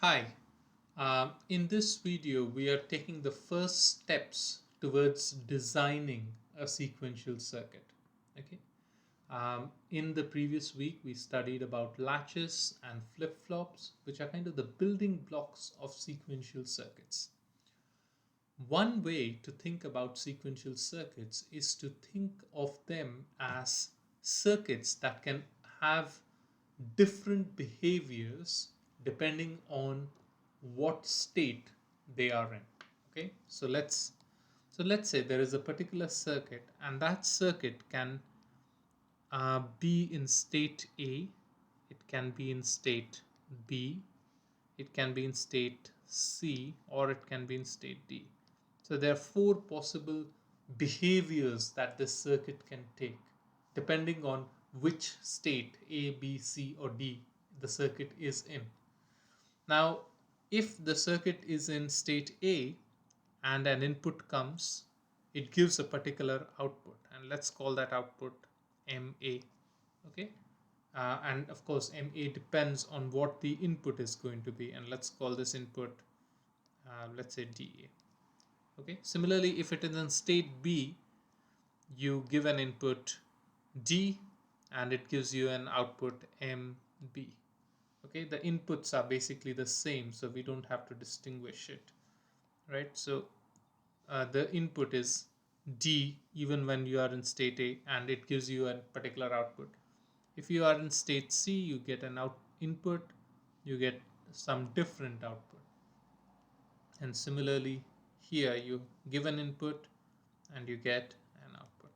Hi, in this video we are taking the first steps towards designing a sequential circuit. Okay. In the previous week we studied about latches and flip-flops, which are kind of the building blocks of sequential circuits. One way to think about sequential circuits is to think of them as circuits that can have different behaviors depending on what state they are in. Okay, so let's say there is a particular circuit, and that circuit can be in state A, it can be in state B, it can be in state C, or it can be in state D. So there are four possible behaviors that this circuit can take depending on which state A, B, C, or D the circuit is in. Now, if the circuit is in state A and an input comes, it gives a particular output, and let's call that output MA. Okay, and of course MA depends on what the input is going to be, and let's call this input let's say DA. Okay, similarly, if it is in state B, you give an input D and it gives you an output MB. Okay, the inputs are basically the same, so we don't have to distinguish it, right? So the input is D even when you are in state A, and it gives you a particular output. If you are in state C, you get an input, you get some different output. And similarly, here you give an input and you get an output.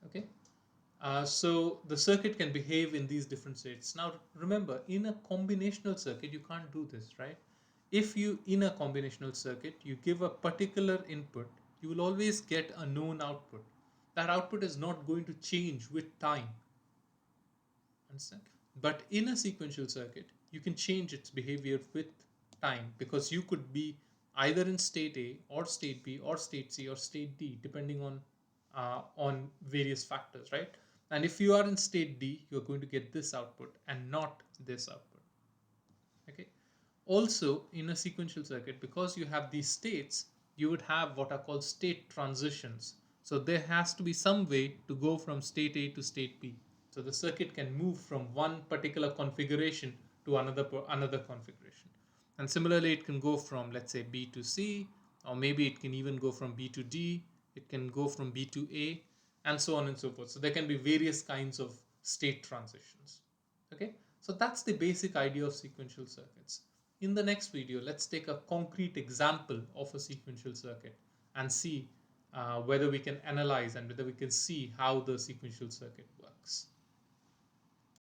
Okay. So the circuit can behave in these different states. Now remember, in a combinational circuit, you can't do this, right? If you, in a combinational circuit, you give a particular input, you will always get a known output. That output is not going to change with time. Understand? But in a sequential circuit, you can change its behavior with time, because you could be either in state A or state B or state C or state D, depending on various factors, right? And if you are in state D, you're going to get this output and not this output. Okay. Also, in a sequential circuit, because you have these states, you would have what are called state transitions. So there has to be some way to go from state A to state B. So the circuit can move from one particular configuration to another configuration. And similarly, it can go from, let's say, B to C, or maybe it can even go from B to D. It can go from B to A, and so on and so forth. So there can be various kinds of state transitions. Okay, so that's the basic idea of sequential circuits. In the next video, let's take a concrete example of a sequential circuit and see whether we can analyze and whether we can see how the sequential circuit works.